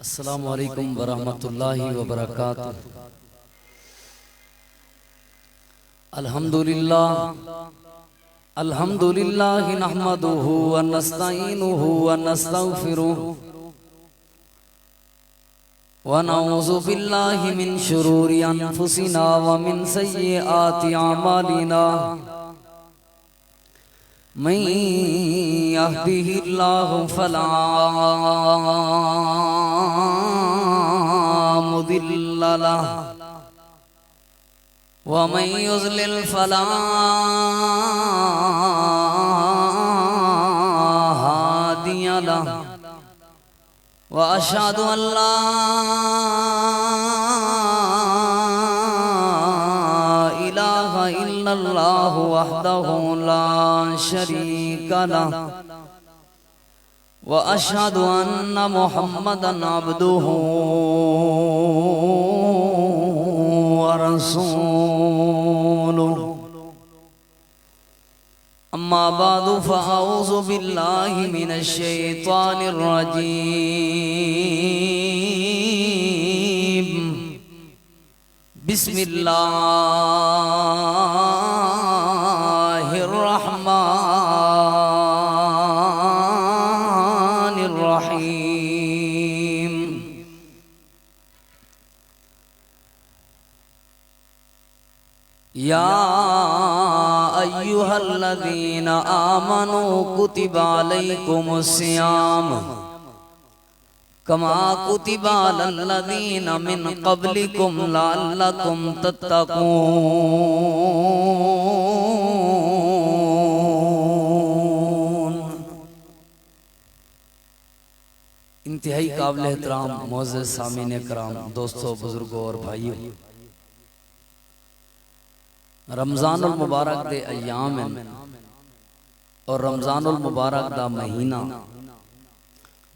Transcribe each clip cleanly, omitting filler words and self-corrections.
السلام علیکم ورحمۃ اللہ وبرکاتہ۔ الحمدللہ نحمدہ ونستعینہ ونستغفرہ ونعوذ باللہ من شرور انفسنا ومن سیئات اعمالنا، من یهده اللہ فلا مضل له ومن يضلل فلا هادي له، وأشهد أن لا إله إلا الله وحده لا شريك له، وأشهد أن محمدًا عبده ورسوله، أما بعد فأعوذ بالله من الشيطان الرجيم، بسم الله الرحمن الرحيم۔ یا ایہا الذین آمنوا کتب علیکم الصیام کما کتب علی الذین من قبلکم لعلکم تتقون۔ انتہائی قابل احترام معزز سامعین کرام، دوستو، بزرگوں اور بھائیوں، رمضان المبارک دے ایام ہیں اور رمضان المبارک دا مہینہ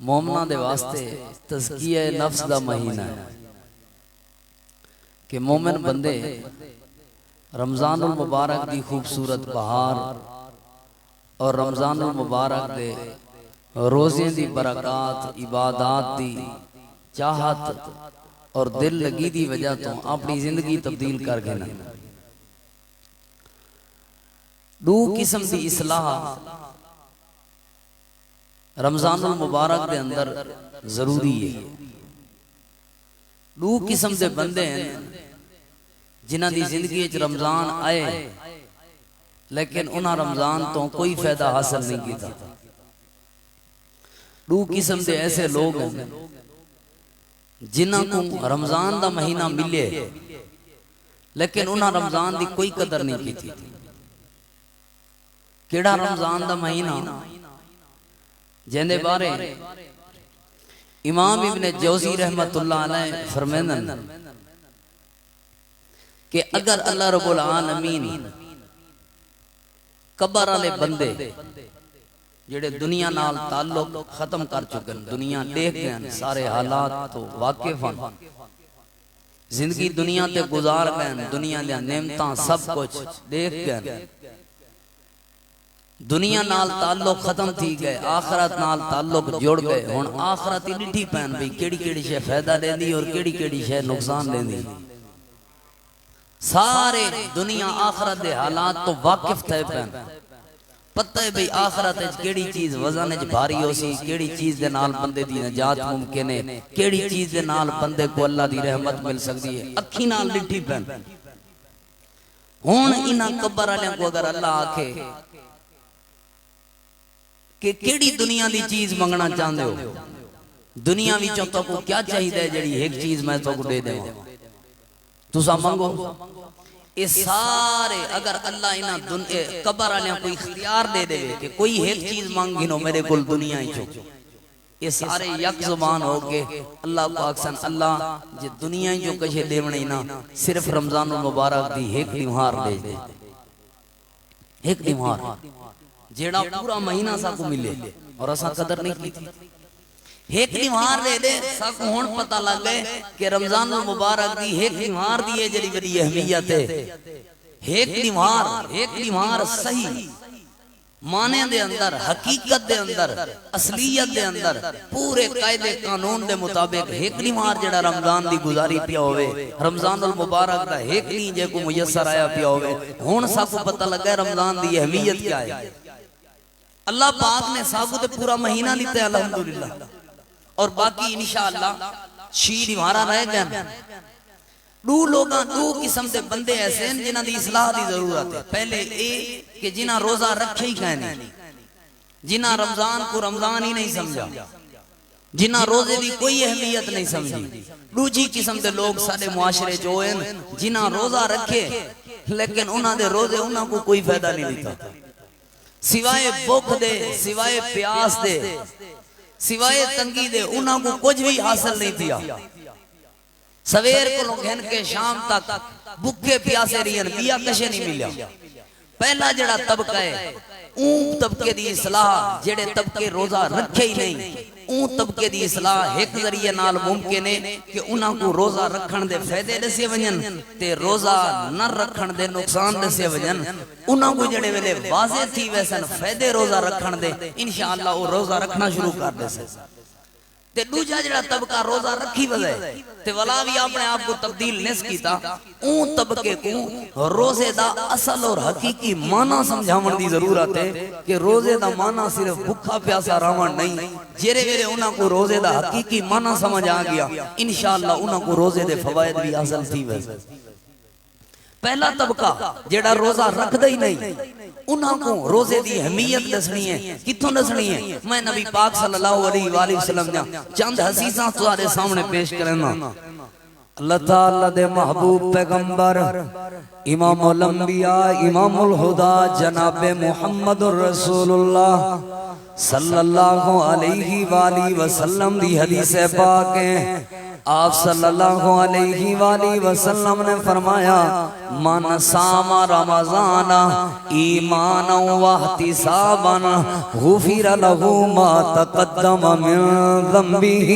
مومنہ دے واسطے تزکیہ نفس دا مہینہ ہے کہ مومن بندے رمضان المبارک دی خوبصورت بہار اور رمضان المبارک دے روزے دی برکات، عبادات دی چاہت اور دل لگی دی وجہ تو اپنی زندگی تبدیل کر گئے۔ دو قسم دی اصلاح رمضان المبارک دے اندر ضروری ہے۔ دو قسم دے بندے ہیں جنہ دی زندگی وچ رمضان آئے لیکن انہاں رمضان تو کوئی فائدہ حاصل نہیں کیتا۔ دو قسم دے ایسے لوگ ہیں جنہاں کو رمضان دا مہینہ ملے لیکن انہاں رمضان دی کوئی قدر نہیں کی تھی۔ کیڑا رمضان دا مہینہ جیندے بارے امام ابن جوزی رحمت اللہ علیہ فرمیندن کہ اگر اللہ رب العالمین قبر والے بندے جڑے دنیا نال تعلق ختم کر چکے، دنیا دیکھ گئے، سارے حالات تو واقف ہیں، زندگی دنیا تے گزار گئے، دنیا دے نعمتاں سب کچھ دیکھ گئے، دنیا نال تعلق ختم تھی گئے، آخرت نال تعلق جوڑ گئے، ہن آخرت ہی ڈٹھی پین بھئی کیڑی کیڑی شے فائدہ دے دی اور کیڑی کیڑی شے نقصان دے دی۔ سارے دنیا آخرت دے حالات تو واقف تھے پین، پتہ ہے بھئی آخرت ہے کیڑی چیز وزن ہے بھاری ہو سی، کیڑی چیز دے نال بندے دی نجات ممکن ہے، کیڑی چیز دے نال بندے کو اللہ دی رحمت مل سکتی ہے، اکھی نال ڈٹھی پین۔ ہن انہاں قبر والوں کو اگر اللہ آکھے کہ کیڑی دنیا دی چیز منگنا چاہندے ہو، دنیا وچوں تو کو کیا چاہیے جڑی ایک چیز میں تو کو دے دیواں، تساں منگو۔ یہ سارے اگر اللہ انہاں قبر والوں کو اختیار دے دے کہ کوئی ایک چیز مانگی نو میرے کول دنیا ہی چو، یہ سارے یک زبان ہو کے اللہ کو آکسن اللہ جے دنیا ہی جو کچھ دیونے نا صرف رمضان المبارک دی ایک دیوہار دے دے، ایک دیوہار جیڑا پورا مہینہ سا کو ملے اور اسا قدر نہیں کی تھی، ایک دیوار دے دے سا کو ہون پتہ لگ گئے کہ رمضان المبارک دی ایک دیوار دی ہے جڑی بڑی اہمیت ہے۔ ایک دیوار صحیح معنی دے اندر، حقیقت دے اندر، اصلیت دے اندر پورے قاعدے قانون دے مطابق ایک نہیں مار جڑا رمضان دی گزاری پیا ہوئے، رمضان المبارک دا ایک نہیں جے کو میسر آیا پیا ہوئے۔ ہون سب کو پتہ لگا ہے رمضان دی اہمیت کیا ہے۔ اللہ پاک نے سابو تے پورا مہینہ لیتے ہیں الحمدللہ، اور باقی انشاءاللہ شیر ہمارا رہ گئے۔ دو لوگاں دو قسم دے بندے ایسے ہیں جنہاں دی اصلاح دی ضرورت ہے۔ پہلے اے کہ جنہاں روزہ رکھے ہی کہنے، جنہاں رمضان کو رمضان ہی نہیں سمجھا، جنہاں روزے دی کوئی اہمیت نہیں سمجھی۔ دوجی قسم دے لوگ سارے معاشرے جو ہیں جنہاں روزہ رکھے لیکن انہاں دے روزے انہاں کو کوئی فائدہ نہیں دیتا، سوائے بھوک دے، سوائے پیاس دے، سوائے تنگی دے انہاں کو کچھ بھی حاصل نہیں دیا۔ سویر کو لوگ ہیں کہ شام تک بھوکے پیاسے رہن، بیا کشے نہیں ملیا۔ پہلا جڑا طبقہ ہے اون طبقے دی اصلاح جڑے طبقے روزہ رکھے ہی نہیں، اون طبقے دی اصلاح ایک ذریعے نال ممکن ہے کہ انہاں کو روزہ رکھن دے فائدے دسے ونجن تے روزہ نہ رکھن دے نقصان دسے ونجن۔ انہاں کو جڑے ویلے واضح تھی ویسن فائدے روزہ رکھن دے انشاءاللہ وہ روزہ رکھنا شروع کر دے سے۔ تے دوجا جڑا طبقہ روزہ رکھی وزے تے ولا بھی اپنے آپ کو تبدیل نس کیتا، اون طبقے کو روزے دا اصل اور حقیقی معنی سمجھاون دی ضرورت ہے کہ روزے دا معنی صرف بھوکا پیاسا راون نہیں۔ جیرے ویرے انہاں کو روزے دا حقیقی معنی سمجھ آ گیا انشاءاللہ انہاں کو روزے دے فوائد بھی حاصل تھی ویسے۔ پہلا طبقہ جڑا روزہ رکھ دے ہی نہیں انہاں کو روزے دی اہمیت دسنی ہے۔ کتوں دسنی ہے؟ میں نبی پاک صلی اللہ علیہ وآلہ وسلم نے چند حدیثاں تمہارے سامنے پیش کرنا۔ اللہ تعالیٰ دے محبوب پیغمبر امام الانبیاء امام الہدیٰ جناب محمد الرسول اللہ صلی اللہ علیہ وآلہ وسلم دی حدیث پاک ہے۔ آپ صلی اللہ علیہ وآلہ وسلم نے فرمایا من صام رمضان ایمانا واحتسابا غفر له ما تقدم من ذنبه۔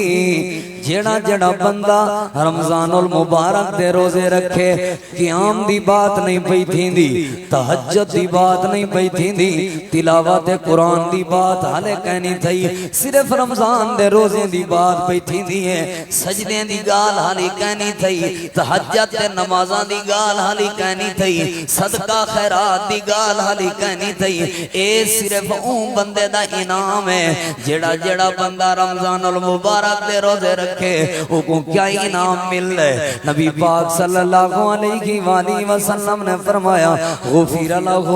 جڑا جڑا بندہ رمضان المبارک دے روزے رکھے، قیام دی بات نہیں پئی تھیندی، تہجد دی بات نہیں پئی تھیندی، تلاوت قرآن دی بات حالے کہنی تھی، صرف رمضان دے روزے دی بات پئی تھیندی ہے، سجدے دی گال حالی کہنی تھی، تہجد دے نمازاں دی گال حالی کہنی تھی، صدقہ خیرات دی گال حالی کہنی تھی۔ اے صرف اون بندے دا انعام ہے جڑا جڑا بندہ رمضان المبارک دے روزے رکھے وہ کو کیا انعام مل رہے۔ نبی پاک صلی اللہ علیہ وآلہ وسلم نے فرمایا غفر له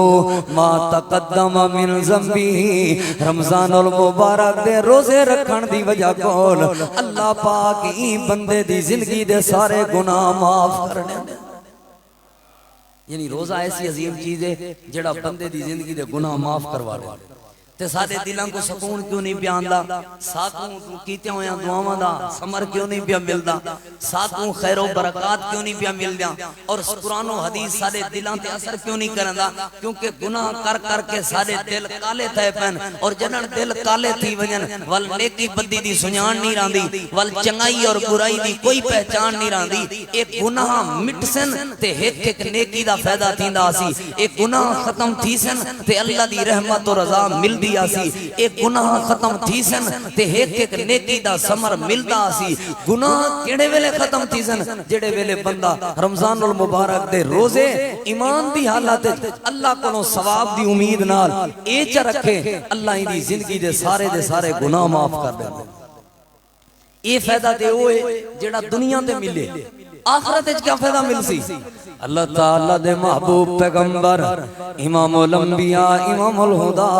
ما تقدم من ذنبه۔ رمضان المبارک دے روزے رکھن دی وجہ کول اللہ پاک ہی بندے دی زندگی دے سارے گناہ معاف کرنے۔ یعنی روزہ ایسی عظیم چیز ہے جڑا بندے دی زندگی دے گناہ معاف کروا رہے۔ تے سارے دلوں کو سکون کیوں نہیں پیاندا، ساتھوں کیتے ہوئے دعاواں دا ثمر کیوں نہیں پیا ملدا، ساتھوں خیر و برکات کیوں نہیں پیا ملدا، اور قرآن و حدیث سارے دلاں تے اثر کیوں نہیں کرندا؟ کیونکہ گناہ کر کر کے سارے دل کالے تھے پن، اور جنن دل کالے تھی وجن ول نیکی بدی دی سنجان نہیں راندی، ول چنگائی اور برائی دی کوئی پہچان نہیں راندی۔ ایک گناہ مٹسن تے ایک ایک نیکی دا فائدہ تھیندا سی، ایک گناہ ختم تھی سن تے اللہ دی رحمت و رضا ملدی آسی، ایک گناہ ختم تھی سن تے ایک ایک نیکی دا ثمر ملدا آسی۔ گناہ کیڑے ویلے ختم تھی سن؟ جڑے ویلے بندہ رمضان المبارک دے روزے ایمان دی حالت اللہ کو ثواب دی امید نال اے چ رکھے، اللہ ہی دی زندگی دے سارے گناہ معاف کر دے۔ اے فائدہ تے ہوئے جڑا دنیا تے ملے، آخرت وچ کیا فائدہ مل سی؟ اللہ تعالیٰ دے محبوب پیغمبر امام الانبیاء امام الہدیٰ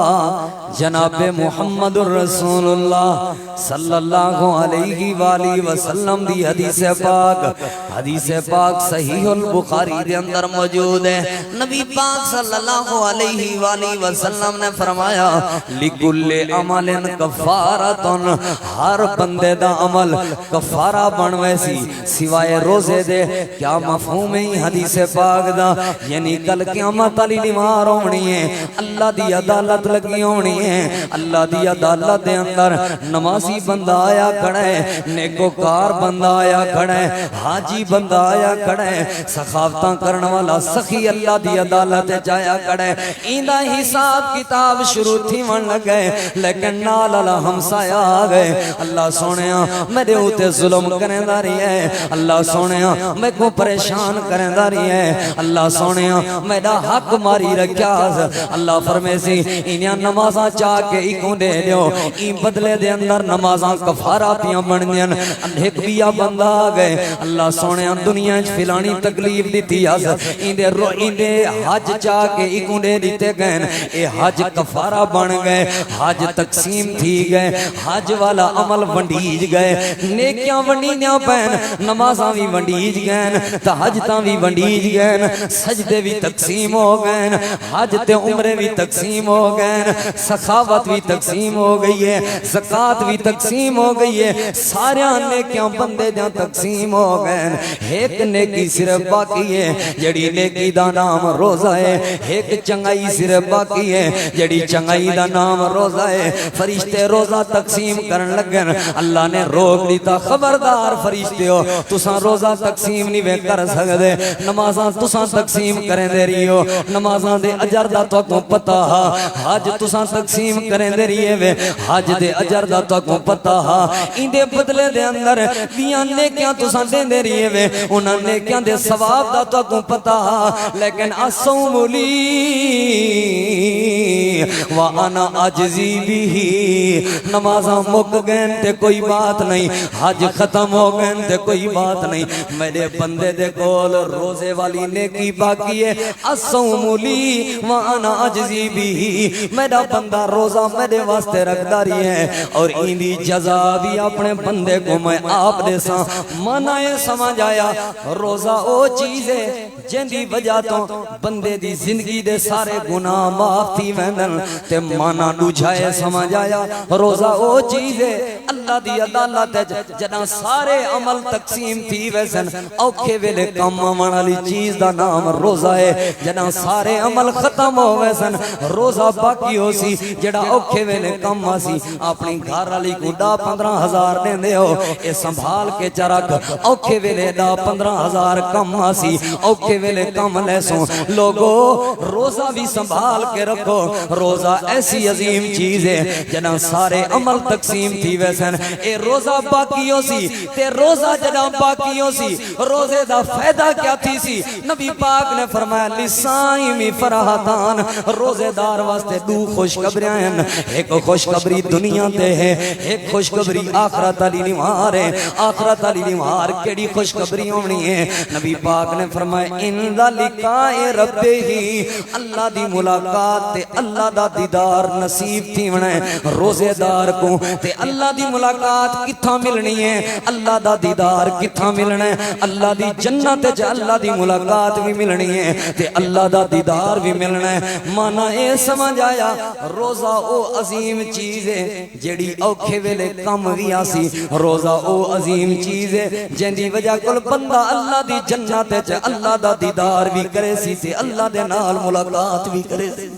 جناب محمد الرسول اللہ صلی اللہ علیہ وآلہ وسلم دی حدیث پاک صحیح البخاری دے اندر موجود ہے۔ نبی پاک صلی اللہ علیہ وآلہ وسلم نے فرمایا لِكُلِّ عَمَلٍ کفارتن، ہر بندے دا عمل کفارہ بن ویسی سوائے روزے دے۔ کیا مفہوم ہے حدیث حدیث پاک دا یعنی کل قیامت علی نمار ہونی ہے اللہ دی عدالت لگی ہونی ہے اللہ دی عدالت دے اندر نمازی بندہ آیا کھڑا ہے نیکوکار بندہ آیا کھڑا ہے حاجی بندہ آیا کھڑا ہے سخاوتاں کرن والا سخی اللہ دی عدالت جایا کھڑا ہے ایندہ حساب کتاب شروع تھی من لگے لیکن نال اللہ ہمسایا آگئے اللہ سونیا میرے ہوتے ظلم کریں داری ہے اللہ سونیا میں کو پریشان کریں داری ہے اللہ سونیا میرا حق ماری رکھیاز اللہ فرمے سی انہاں نمازاں چاہ کے ایکوں دے دیو این بدلے دے اندر نمازاں کفارہ پیاں بڑھنیاں ایک بیا بندہ آگئے اللہ سونیا دنیا فلانی تکلیف دیتی آز اندے حج چاہ کے ایکوں دے دیتے گئے اے حج کفارہ بن گئے حج تقسیم تھی گئے حج والا عمل ونڈیج گئے نیکیاں ونڈیاں پہن نمازاں بھی ونڈیج گئے تحجتاں بھی ونڈیج گئے سجدے بھی تقسیم ہو گئے حج تے عمرے بھی تقسیم ہو گئے سخاوت بھی تقسیم ہو گئی ہے زکاة بھی تقسیم ہو گئی ہے سارے نیکیاں بندے جہاں تقسیم ہو گئے ایک نیکی صرف باقی ہے جڑی نیکی دا نام روزہ ہے ایک چنگائی صرف باقی ہے جڑی چنگائی دا نام روزہ ہے فرشتے روزہ تقسیم کرن لگن اللہ نے روک دیتا خبردار فرشتے ہو تساں روزہ تقسیم نہیں بے کر سکتے نمازاں تساں تقسیم کریں دے رہی ہو نمازاں دے اجر دا تو کو پتا حج تساں تقسیم کریں دے رہی ہے حج دے اجر دا تو کو پتا ان دے بدلے دے اندر دیاں نیکیاں تساں دے دے رہی ہے انہاں نیکیاں دے ثواب دا تو کو پتا لیکن الصوم لی وانا عجزی بھی نمازاں مک گئن تے کوئی بات نہیں حج ختم ہو گئن تے کوئی بات نہیں میرے بندے دے کول روزے والی نیکی باقی ہے الصوم لی وانا عجزی بھی میرا بندہ روزہ میرے واسطے رکھ داری ہے اور ایندی جزا بھی اپنے بندے کو میں آپ دے ساں منائے سمجھ آیا روزہ او چیز ہے جن دی وجہ تو بندے دی زندگی دے سارے گناہ معاف تھی ویندن تے مانا نوجھائے سمجھ آیا روزہ او چیز ہے اللہ دی عدالت جنا سارے عمل تقسیم تھی ویسن اوکھے ویلے کم منالی چیز دا نام روزہ ہے جنا سارے عمل ختم ہو ویسن روزہ باقی ہو سی جڑا اوکھے ویلے کم آسی اپنی گھر علی کو 15,000 دیں دے ہو اے سنبھال کے چرک اوکھے ویلے 15,000 کم آسی اوکھے ویلے کم لیسوں لوگو روزہ بھی سنبھال کے رکھو روزہ ایسی عظیم چیز ہے جنا سارے عمل تقسیم تھی ویسن اے روزہ باقیوں سی تے روزہ جنا باقیوں سی روزے دا فائدہ کیا تھی سی نبی پاک نے فرمایا لسائمی فرحتان روزے دار واسطے دو خوشخبریاں ہیں ایک خوشخبری دنیا تے ہے ایک خوشخبری آخرت علی نمار ہے آخرت علی نمار کیڑی خوشخبری ہونی ہے نبی پاک نے فرمایا ان دا لقائے رب ہی اللہ دی ملاقات تے اللہ دا دیدار نصیب تھی ونے روزے دار کو تے اللہ دی ملاقات کتھاں ملنی ہے اللہ دا دیدار کتھاں ملنا ہے اللہ دی جنت جا اللہ دی ملاقات بھی ملنی ہے تے اللہ دا دیدار بھی ملنا ہے مانا اے سمجھ آیا روزہ او عظیم چیز ہے جیڑی اوکھے ویلے کم بھی آسی روزہ او عظیم چیز ہے جن دی وجہ کل بندہ اللہ دی جنت جا اللہ دا دیدار بھی کرے سی تے اللہ دے نال ملاقات بھی کرے سی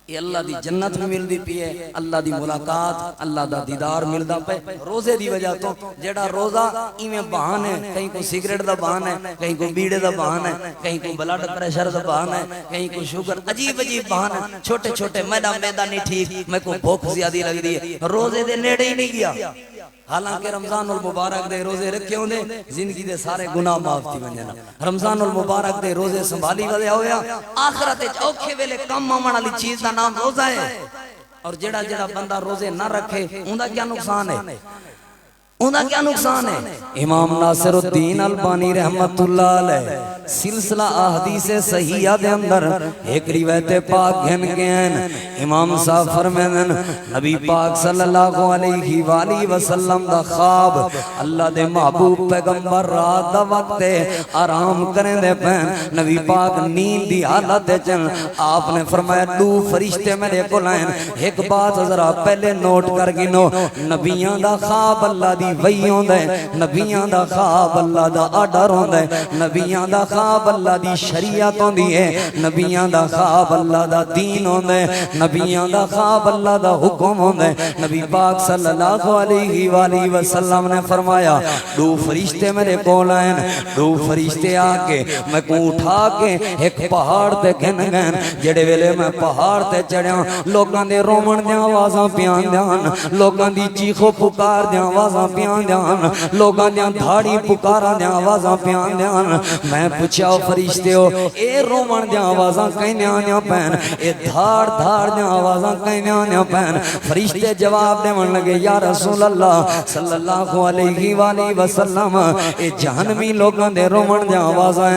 یہ اللہ دی جنت بھی مل دی پی ہے اللہ دی ملاقات اللہ دا دیدار مل دا پہ روزے دی وجہ تو جیڑا روزہ ایمیں بہان ہے کہیں کو سگریٹ دا بہان ہے کہیں کو بیڑے دا بہان ہے کہیں کو بلڈ پریشر دا بہان ہے کہیں کو شوگر عجیب عجیب بہان ہے چھوٹے چھوٹے میدہ نہیں ٹھیک میں کو بھوک زیادی لگ دی ہے روزے دے نیڑے ہی نہیں گیا حالانکہ رمضان المبارک دے روزے رکھے ہوندے زندگی دے سارے گناہ معاف تھی ونجنا رمضان المبارک دے روزے سنبھالی وجہ ہویا آخرت اوکھے ویلے کم مامن والی چیز دا نام روزہ ہے اور جڑا جڑا بندہ روزے نہ رکھے اوندا کیا نقصان ہے اوندا کیا نقصان ہے امام ناصر الدین البانی رحمت اللہ علیہ سلسلہ احادیث صحیحہ دے اندر ایک روایت پاک گھن گئن امام صاحب فرمائن نبی پاک صلی اللہ علیہ وآلہ وسلم دا خواب اللہ دے محبوب پیغمبر رات دا وقت آرام کریں دے پہن نبی پاک نیند دی حالت دے چن آپ نے فرمایا دو فرشتے میرے کو لائن ایک بات ذرا پہلے نوٹ کر گنو نبیان دا خواب اللہ دی وحی ہوندا ہے نبیاں دا خواب اللہ دا آرڈر ہوندا ہے نبیاں دا خواب اللہ دی شریعت ہوندی ہے نبیاں دا خواب اللہ دا دین ہوندا ہے نبیاں دا خواب اللہ دا حکم ہوندا ہے نبی پاک صلی اللہ علیہ وآلہ وسلم نے فرمایا دو فرشتے میرے کول آئے دو فرشتے آ کے میں کو اٹھا کے ایک پہاڑ تے گھن گئن جڑے ویلے میں پہاڑ تے چڑھیا لوکاں دے رومن دیاں آوازاں پیان دیاں لوکاں دی چیخو پکار دیاں آوازاں پیان دیاں لوکاں دیاں دھاڑی پکاراں دیاں آوازاں پیان دیاں میں پوچھا فرشتے ہو اے رومن دیاں آوازاں کہیں آنیاں پین اے دھاڑ دھاڑ دیاں آوازاں کہیں آنیاں پین فرشتے جواب دے من لگے یا رسول اللہ صلی اللہ علیہ وآلہ وسلم اے جہنمی لوگاں دے رومن دیاں آوازاں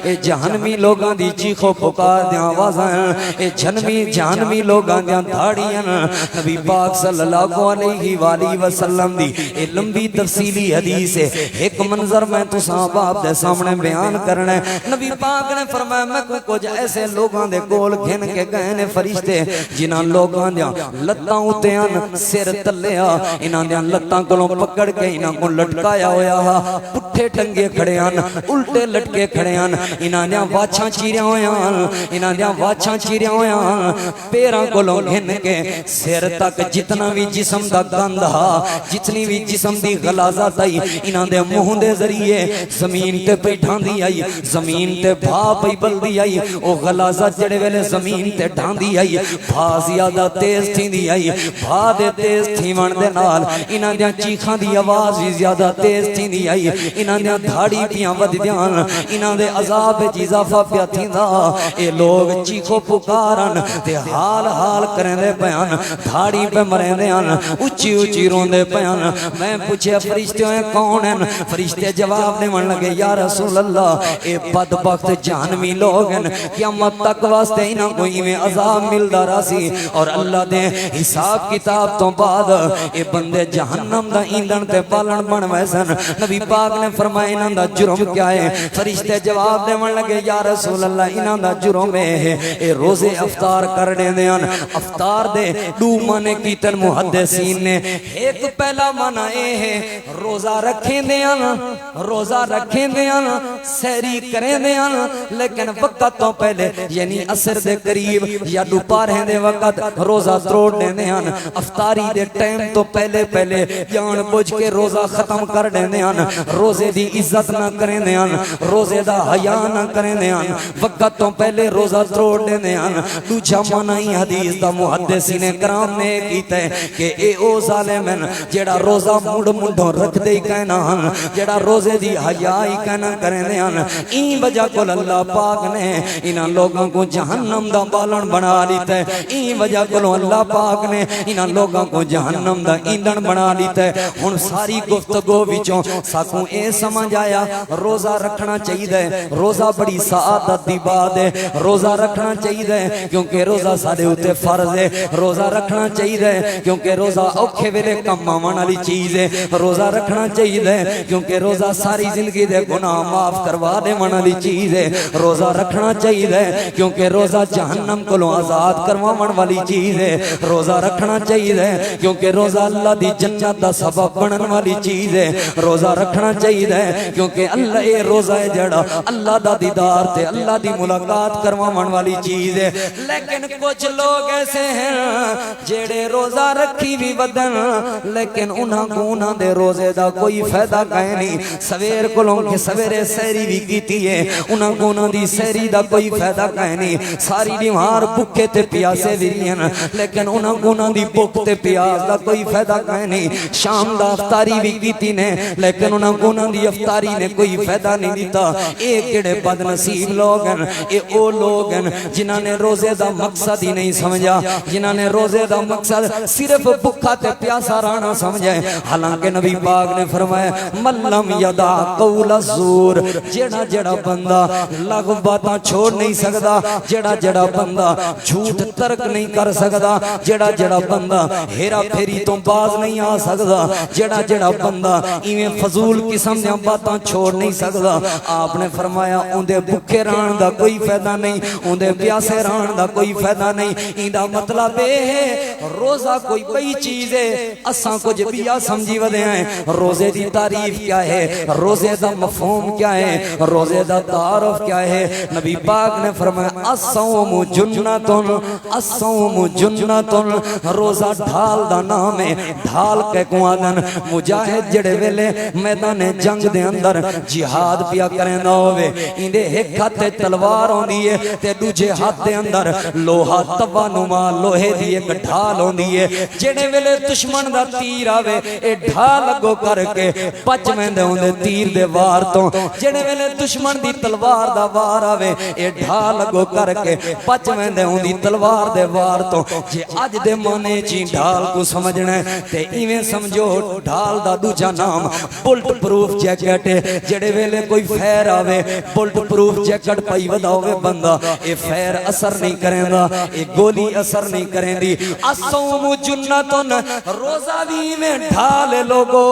اے جہنمی لوگاں دی چیخو پکار دیاں آوازاں اے جہنمی لوگاں دیاں دھاڑیاں نبی پاک صلی اللہ علیہ وآلہ وسلم دی اے لمبی تفصیلی حدیث ہے ایک منظر میں تو صحابہ دے سامنے بیان کرنا ہے نبی پاک نے فرمایا میں کوئی کچھ ایسے لوگاں دے کول گھن کے گئے نے فرشتے جنہاں لوگاں دیاں لتاں اتے آن سر تلیا انہاں دیاں لتاں کولوں پکڑ کے انہاں کو لٹکایا ہویا پٹھے ٹنگے کھڑے آن الٹے لٹکے کھڑے آن انہاں دیاں واچھاں چیریاں ہویا انہاں دیاں واچھاں چیریاں ہویا پیراں کولوں گھن کے سر تک جتنا بھی جسم دا گندھا جتنی بھی جسم دی غلاظت آئی انہاں دے منہ دے ذریعے زمین تے پیٹھان دی آئی زمین تے بھا پئی بلدی آئی او غلاظت جڑے ویلے زمین تے ڈھان دی آئی بھا زیادہ تیز تھی دی آئی بھا دے تیز تھی من دے نال انہاں دیاں چیخاں دی آواز بھی زیادہ تیز تھی دی آئی انہاں دیاں دھاڑی پیاں ود دیاں انہاں دے عذاب اضافہ پیا تھی دا اے لوگ چیخو پکارن تے حال حال کریں دے پیان دھاڑی پہ مریں دے آن اچھی اچھی رون دے پیان میں پوچھے فرشتے ہیں کون ہیں فرشتے جواب دے من لگے یا رسول اللہ اے بدبخت جہنمی لوگ ہیں قیامت تک واسطے انہاں کوئی میں عذاب مل دا راسی اور اللہ دے حساب کتاب تو بعد اے بندے جہنم دا ایندھن تے بالن بن ویسن نبی پاک نے فرمایا انہاں دا جرم کیا ہے فرشتے جواب دے من لگے یا رسول اللہ انہاں دا جرم ہے اے روزے افطار کر دے دیاں افطار دے دو معنی کیتن محدثین نے ایک پہلا معنی اے ہے روزہ رکھیں دیاں روزہ رکھیں دیاں سحری کریں دیاں لیکن وقت تو پہلے یعنی عصر دے قریب یا دوپہر دے وقت روزہ تروڑ دے دیاں افطاری دے ٹائم تو پہلے جان بوجھ کے روزہ ختم کر دے دیاں روزے دی عزت نہ کریں دیاں روزے دا حیا نہ کریں دیاں وقت تو پہلے روزہ تروڑ دے دیاں دوجا معنی حدیث دا محدثین کرام نے کیتا ہے کہ اے او ظالم ہیں جیڑا روزہ مڈوں رکھ دے کہنا جیڑا روزے دی حیا ہی کہنا کریں دیاں این وجہ کو اللہ پاک نے انہاں لوگوں کو جہنم دا بالن بنا لیتا ہے این وجہ کو اللہ پاک نے انہاں لوگوں کو جہنم دا ایندھن بنا لیتا ہے ہن ساری گفتگو وچوں ساکوں اے سمجھ آیا روزہ رکھنا چاہیے روزہ بڑی سعادت دی بات ہے روزہ رکھنا چاہیے کیونکہ روزہ سارے اوتے فرض ہے روزہ رکھنا چاہیے کیونکہ روزہ اوکھے ویلے کم آون والی چیز ہے روزہ رکھنا چاہیے کیونکہ روزہ ساری زندگی دے گناہ معاف کروا دے والی چیز ہے روزہ رکھنا چاہیے کیونکہ روزہ جہنم کو آزاد کرواون والی چیز ہے روزہ رکھنا چاہیے کیونکہ روزہ اللہ دی جنت دا سبب بنن والی چیز ہے روزہ رکھنا چاہیے کیونکہ اللہ اے روزہ ہے جڑا اللہ دا دیدار تے اللہ دی ملاقات کرواون والی چیز ہے لیکن کچھ لوگ ایسے ہیں جڑے روزہ رکھی بھی ودن لیکن انہاں دے روزے دا کوئی فائدہ کہیں نہیں سویر کولوں کہ سویرے سحری بھی کیتی ہے انہاں دی سحری دا کوئی فائدہ کہیں نہیں ساری دیوار بھوکے تے پیاسے بھی ہیں لیکن انہاں دی بھوک تے پیاس دا کوئی فائدہ کہیں نہیں شام دا افطاری بھی کیتی نے لیکن انہاں دی افطاری نے کوئی فائدہ نہیں دیتا اے کڑے بد نصیب لوگ ہیں اے او لوگ ہیں جنہاں نے روزے دا مقصد ہی نہیں سمجھا جنہاں نے روزے دا مقصد صرف بھوکا تے پیاسا رہنا سمجھے حالانکہ نبی پاک نے فرمایا من لم یدع قول الزور جڑا جڑا بندہ لغو باتاں چھوڑ نہیں سکدا، جڑا جڑا بندہ جھوٹ ترک نہیں کر سکدا، جڑا جڑا بندہ ہیرا پھیری تو باز نہیں آ سکدا، جڑا جڑا بندہ ایویں فضول قسم دیاں باتاں چھوڑ نہیں سکدا، آپ نے فرمایا اندے بھکے رہن دا کوئی فائدہ نہیں، اندے پیاسے رہن دا کوئی فائدہ نہیں۔ ایندا مطلب ہے روزہ کوئی بئی چیز ہے، اساں کچھ بیا سمجھی ودے ہیں۔ روزے دی تعریف کیا ہے، روزے دا مفہوم کیا ہے، روزے دا تعارف کیا ہے؟ نبی پاک نے فرمایا الصوم جنتن، الصوم جنتن، روزہ ڈھال دا نام ہے۔ ڈھال کے کوادن مجاہد جڑے ویلے میدان جنگ دے اندر جہاد پیا کریں دا ہوئے، اندے ایک ہاتھ تلوار ہوندی ہے تے دوجے ہاتھ دے اندر لوہا توا نما لوہے دی ایک ڈھال ہوندی ہے، جڑے ویلے دشمن دا تیر آوے اے ڈھال اگو کر کے بچ ویندے ہوندے تیر دے وار تو، جڑے ویلے دشمن دی تلوار دا وار آوے اے ڈھال اگو کر کے بچ ویندے ہوندی تلوار دے وار تو۔ جے اج دے مانے چی ڈھال کو سمجھنا ہے تے ایویں سمجھو ڈھال دا دوجا نام بلٹ پروف جیکٹ ہے، جڑے ویلے کوئی فیر آوے بلٹ پروف جیکٹ پائی ودا ہوئے بندہ اے فیر اثر نہیں کریں دا، اے گولی اثر نہیں کریں دی۔ الصوم جنتن، روزہ بھی میں ڈھالے لوگو،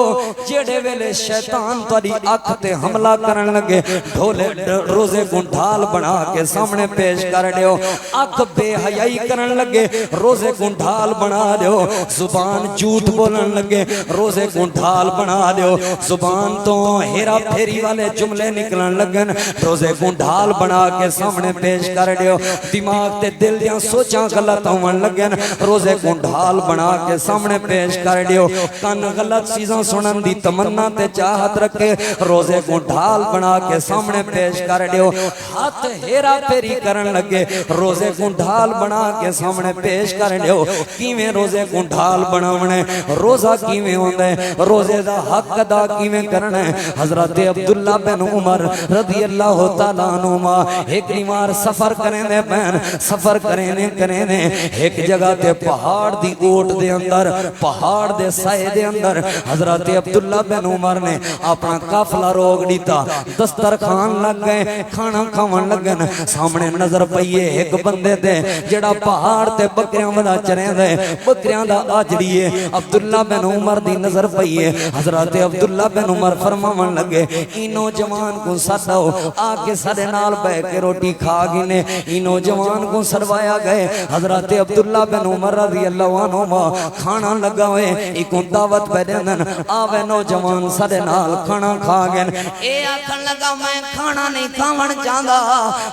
جڑے ویلے شیطان تاری اکھ تے حملہ کرن لگے ڈھولے روزے کو ڈھال بنا کے سامنے پیش کر دیو، اکھ بے حیائی کرن لگے روزے کو ڈھال بنا دیو، زبان جھوٹ بولن لگے روزے کو ڈھال بنا دیو، زبان تو ہیرا پھیری والے جملے نکلن لگن روزے کو ڈھال بنا کے سامنے پیش کر دیو، دماغ تے دل دیاں سوچاں غلط ہون لگن روزے کو ڈھال بنا کے سامنے پیش کر دیو، کان غلط چیزاں سنن دی تمنا تے چاہت رکھے روزے کو ڈھال بنا کے سامنے پیش کر دیو، ہاتھ ہیرا پھیری کرن لگے روزے کو ڈھال بنا کے سامنے پیش کر دیو۔ کیویں روزے کو ڈھال بناونے، روزہ کیویں ہوندا ہے، روزے دا حق ادا کیویں کرنا ہے؟ حضرت عبداللہ بن عمر رضی اللہ تعالیٰ عنہما ایک نیوار سفر کریں دے پین، سفر کریں دے ایک جگہ تے پہاڑ دی اوٹ دے اندر، پہاڑ دے سائے دے اندر حضرت عبداللہ بن عمر نے اپنا قافلہ روک دیتا، دسترخوان لگ گئے، کھانا کھاون لگن، سامنے نظر پئیے ایک بندے دے جڑا پہاڑ تے بکریاں ودا چریں دے، بکریاں دا آجڑی ہے، عبداللہ بن عمر دی نظر پئیے، حضرت عبداللہ بن عمر فرماون لگے ای نوجوان کو سداؤ آکے سارے نال بہ کے روٹی کھا گنے، ای نوجوان کو سروایا گئے، حضرت عبداللہ بن عمر رضی اللہ عنہما کھانا لگا ہوئے، ایک دعوت پہ دیندن آوے نوجوان سارے نال کھانا کھا گن، اے آکھن لگا میں کھانا نہیں کھاون چاہندا،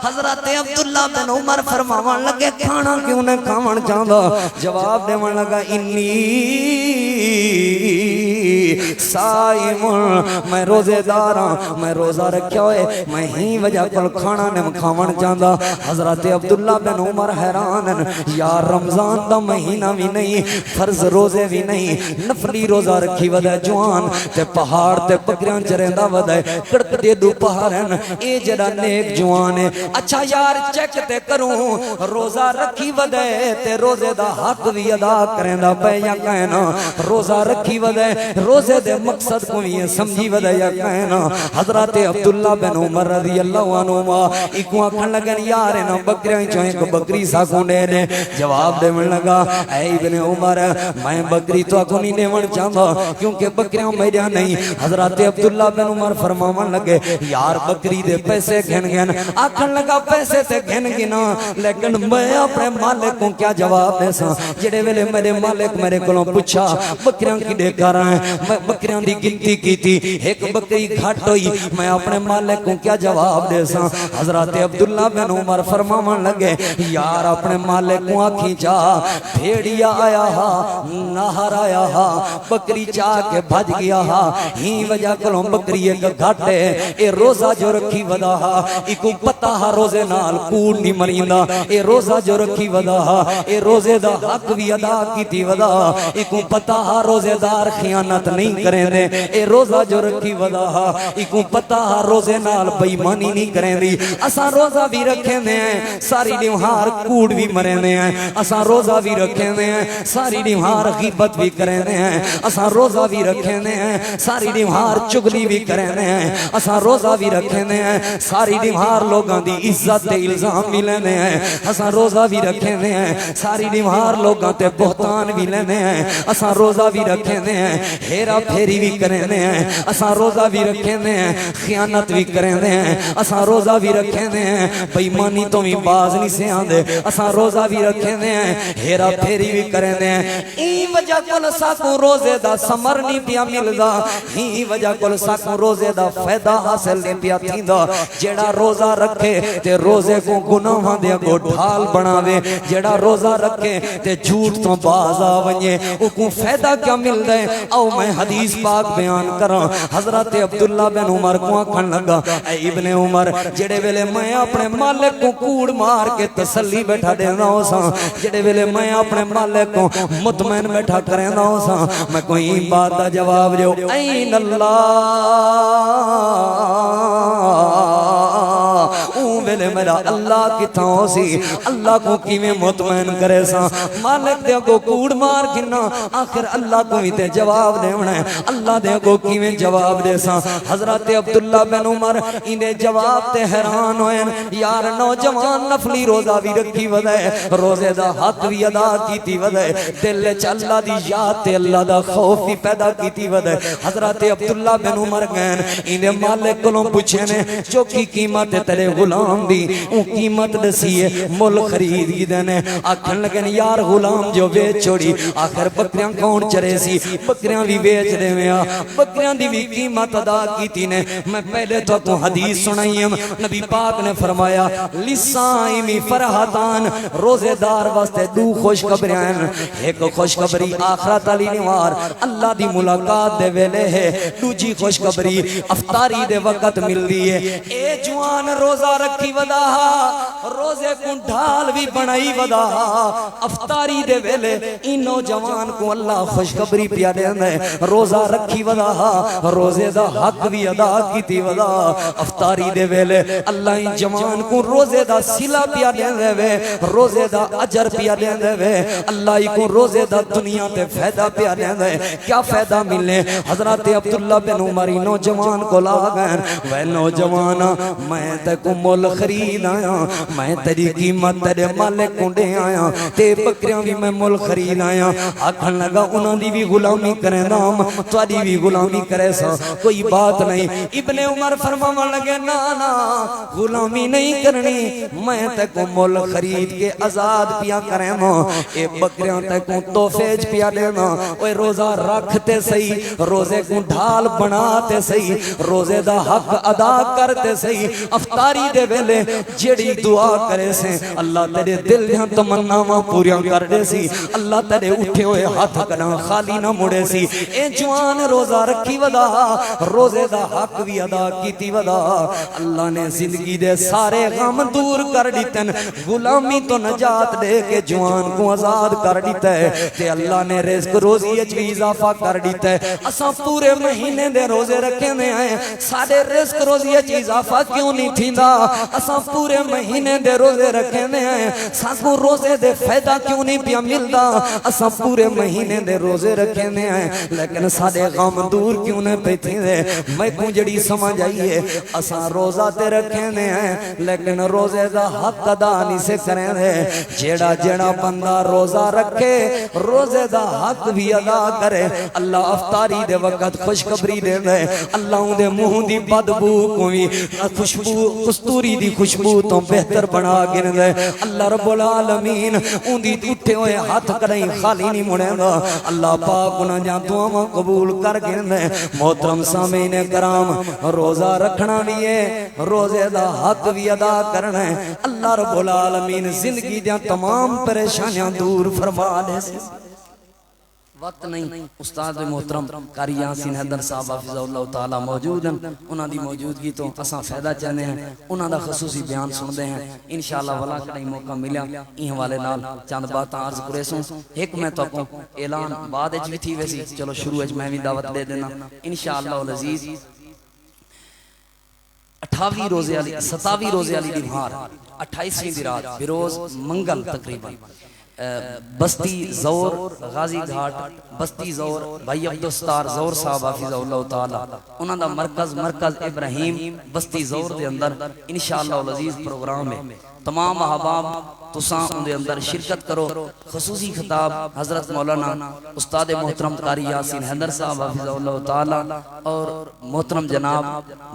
حضرت عبداللہ بن عمر فرماون لگے کھانا کیوں نہیں کھاون چاہندا؟ جواب دیون لگا انی سائم، میں روزے داراں، میں روزہ رکھیا ہوئے، میں ہی وجہ کل کھانا نہیں کھاون چاہندا۔ حضرت عبداللہ بن عمر حیران، یا رمضان دا مہینہ بھی نہیں، فرض روزے بھی نہیں، نفلی روزہ رکھی ودے جوان تے پہاڑ تے بکریاں چریندا ودے کڑک دے دو پہاڑن، اے جڑا نیک جوان ہے، اچھا یار چیک تے کروں روزہ رکھی ودے تے روزے دا حق بھی ادا کریندا پے یا کہنا، روزہ رکھی ودے روزے دے مقصد کو یہ سمجھی ودے یا کہنا۔ حضرت عبداللہ بن عمر رضی اللہ عنہما ایکو آکھن لگن یار نا بکریاں چوں ایک بکری سا کو دے دے، جواب دے من لگا اے ابن عمر میں بکری تو کو نہیں دیون چاہندا کیونکہ بکریاں میرا نہیں۔ حضرت عبداللہ بن عمر فرماون لگے یار بکری دے پیسے گھن گن، آکھن لگا پیسے تے گھن گنا لیکن میں اپنے مالک کو کیا جواب دے سا؟ جڑے ویلے میرے مالک میرے کولوں پوچھا بکریاں کی دے کر رہے ہیں، میں بکریاں دی گنتی کی تھی، ایک بکری گھٹ ہوئی، میں اپنے مالک کو کیا جواب دے سا؟ حضرت عبداللہ بن عمر فرماون لگے یار اپنے مالک کو آکھی چاہ بھیڑیا آیا ہا نہر آیا ہا بکری چاہ کے بھج گیا ہا، ہی وجہ کلوں بکری ایک گھٹ ہے، اے روزہ جو رکھی ودا ہا ایکو پتا ہا روزے نال کوڑ نہیں مریندا، اے روزہ جو رکھی ودا ہا اے روزے دا حق بھی ادا کی تھی ودا، ایکو پتا ہا روزے دار خیانت نہیں کریں دے اے روزہ جو رکھی ودا ایکوں پتہ روزے نال بےمانی نہیں کریں دی اساں روزہ بھی رکھیں دے ہیں ساری دیوہار کوڑ بھی مریں دے ہیں اساں روزہ بھی رکھیں دے ہیں ساری دیوہار غیبت بھی کریں دے ہیں اساں روزہ بھی رکھیں دے ہیں ساری دیوہار چگلی بھی کریں دے ہیں اساں روزہ بھی رکھیں دے ہیں ساری دیوہار لوگاں دی عزت تے الزام بھی لینے ہیں اساں روزہ بھی رکھیں دے ہیں ساری دیوہار لوگاں تے بہتان بھی لینے ہیں اساں روزہ بھی رکھیں دے ہیں ہیرا پھیری بھی کریں دے ہیں اساں روزہ بھی رکھیں دے ہیں خیانت بھی کریں دے ہیں اساں روزہ بھی رکھیں دے ہیں بےمانی تو بھی باز نہیں سے آندے اساں روزہ بھی رکھیں دے ہیں ہیرا پھیری بھی کریں دے ہیں ای وجہ کل ساکوں روزے دا سمر نہیں پیا ملدا ای وجہ کل ساکوں روزے دا فائدہ حاصل نہیں پیا تھیندا جیڑا روزہ رکھے تے روزے کو گناہاں دے کو ڈھال بناوے جیڑا روزہ رکھے تے جھوٹ تو باز آ ونجے او کو فائدہ کیا ملدا ہے او میں حدیث پاک بیان کراں حضرت عبداللہ بن عمر کو آکھن لگا اے ابن عمر جڑے ویلے میں اپنے مالک کو کوڑ مار کے تسلی بیٹھا دینا ہو سا جڑے ویلے میں اپنے مالک کو مطمئن بیٹھا کرنا ہو سا میں کوئی بات دا جواب جو این اللہ اون ویلے میرا اللہ کتھا ہو سی اللہ کو کیویں مطمئن کرے سا مالک دے کو کوڑ مار گنا آخر اللہ کو ہی تے جواب دیونا ہے اللہ دے کو کیویں جواب دے سا حضرت عبداللہ بن عمر انہیں جواب تے حیران ہوئے یار نوجوان نفلی روزہ بھی رکھی ودائے روزے دا حق بھی ادا کیتی ودائے دل چ اللہ دی یاد تے اللہ دا خوف بھی پیدا کیتی ودائے حضرت عبداللہ بن عمر گئن انہیں مالک کلوں پوچھے نے جو کی قیمت تیرے غلام دی اون قیمت دسیے مل خرید کی دینے آکھن لگن یار غلام جو بیچ چھوڑی آخر بکریاں کون چرے سی بکریاں بھی بیچ دے میں بکریاں دی بھی قیمت ادا کیتی نے میں پہلے تو کو حدیث سنائیم نبی پاک نے فرمایا لسائمی فرحتان روزے دار واسطے دو خوشخبری ہیں ایک خوشخبری آخرت علی نوار اللہ دی ملاقات دے ویلے ہے دوجی خوشخبری افطاری دے وقت مل دی ہے اے جوان روزہ رکھی ودا روزے کو ڈھال بھی بنائی ودا افطاری دے ویلے ان نوجوان کو اللہ خوشخبری پیا دے روزہ رکھی ودا روزے دا حق بھی ادا کیتی ودا افطاری دے ویلے اللہ ان جوان کو روزے دا صلہ پیا دے وے روزے دا اجر پیا دے وے اللہ کو روزے دا دنیا تے فائدہ پیا دے وے کیا فائدہ ملے حضرت عبداللہ بن عمر نوجوان کو لا گئے وے نوجوانا میں تے کو مول خرید آیا میں تیری قیمت تیرے مالک کو دے آیا تے بکریاں بھی میں مول خرید آیا آکھن لگا انہوں دی بھی غلامی کرے نام تواری بھی غلامی کرے سا کوئی بات نہیں ابن عمر فرمانے لگے نا غلامی نہیں کرنی میں تے کو مول خرید کے آزاد پیا کرے نا اے بکریاں تے کو توفیج پیا دینا اوے روزہ رکھتے سہی روزے کو ڈھال بناتے سہی روزے دا حق ادا کرتے سہی افطاری دے ویلے جڑی دعا کرے سے اللہ تیرے دل دیاں تمناواں پوریاں کر دے سی اللہ تیرے اٹھے ہوئے ہاتھ کنا خالی نہ مڑے سی اے جوان روزہ رکھی ودا روزے دا حق بھی ادا کیتی ودا اللہ نے زندگی دے سارے غم دور کر دیتن غلامی تو نجات دے کے جوان کو آزاد کر دیتا ہے تے اللہ نے رزق روزی اچ بھی اضافہ کر دیتا ہے اساں پورے مہینے دے روزے رکھے نے آئے سارے رزق روزی اچ اضافہ کیوں نہیں تھیندا اساں پورے مہینے دے روزے رکھے نے آئے سانکو روزے دے فائدہ کیوں نہیں پیا ملدا اساں پورے مہینے دے روزے رکھے نے آئے لیکن سارے غم دور کیوں نے پہ تھیندے میں کو جڑی سمجھ آئیے اساں روزہ تے رکھے نے آئے لیکن روزے دا حق ادا نہیں سے کریں دے جیڑا جیڑا بندہ روزہ رکھے روزے دا حق بھی ادا کرے اللہ افطاری دے وقت خوشخبری دے دے اللہ ان دے منہ دی بدبو کوئی خوشبو کستوری دی خوشبو تو بہتر بنا گن دے اللہ رب العالمین ان دی اٹھے ہوئے ہاتھ کریں خالی نہیں مڑے گا اللہ پاک انہاں جہاں دعاواں قبول کر گن دے محترم سامعین کرام روزہ رکھنا بھی ہے روزے دا حق بھی ادا کرنا ہے اللہ رب العالمین زندگی دیاں تمام پریشانیاں دور فرما دے وقت نہیں استاد محترم قاری یاسین حیدر صاحب حافظہ اللہ تعالی موجود ہیں انہاں دی موجودگی تو اساں فائدہ چاہنے ہیں انہاں دا خصوصی بیان سن دے ہیں انشاءاللہ ولا کڑی موقع ملیا این حوالے نال چند باتاں عرض کرے سوں ایک میں تو کو اعلان بعد وچ بھی تھی ویسی چلو شروع وچ میں بھی دعوت دے دینا انشاءاللہ العزیز 28 روزے والی 27 روزے والی دی مہار 28ویں دی رات بروز منگل تقریباً بستی زور غازی گھاٹ بستی زور بھائی عبدالستار زور صاحب حافظہ اللہ تعالی انہاں دا مرکز ابراہیم بستی زور دے اندر انشاءاللہ العزیز پروگرام ہے تمام احباب تساں ان دے اندر شرکت کرو خصوصی خطاب حضرت مولانا استاد محترم قاری یاسین حیدر صاحب حافظہ اللہ تعالی اور محترم جناب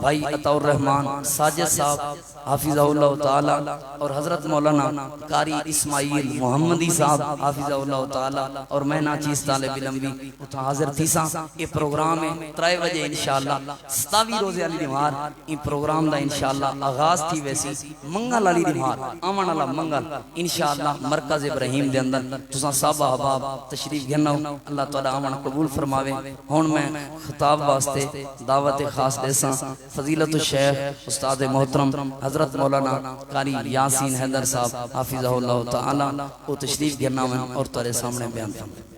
بھائی عطا الرحمن ساجد صاحب حافظہ اللہ تعالی اور حضرت مولانا قاری اسماعیل محمدی صاحب حافظہ اللہ تعالی اور میں ناچیز طالب علم بھی اتھا حاضر تھی ساں یہ پروگرام ہے 3 بجے انشاءاللہ 27 روزے والی دیوار یہ پروگرام دا انشاءاللہ آغاز تھی ویسی منگل والی دیوار آمن اللہ منگل انشاءاللہ مرکز ابراہیم دے اندر تساں صاحب احباب تشریف گھنو اللہ تعالی آمن قبول فرماوے ہون میں خطاب واسطے دعوت خاص دیساں فضیلت الشیخ استاد محترم حضرت مولانا قاری یاسین حیدر صاحب حافظہ اللہ تعالی وہ تشریف گھنو اور تارے سامنے بیان فرمائے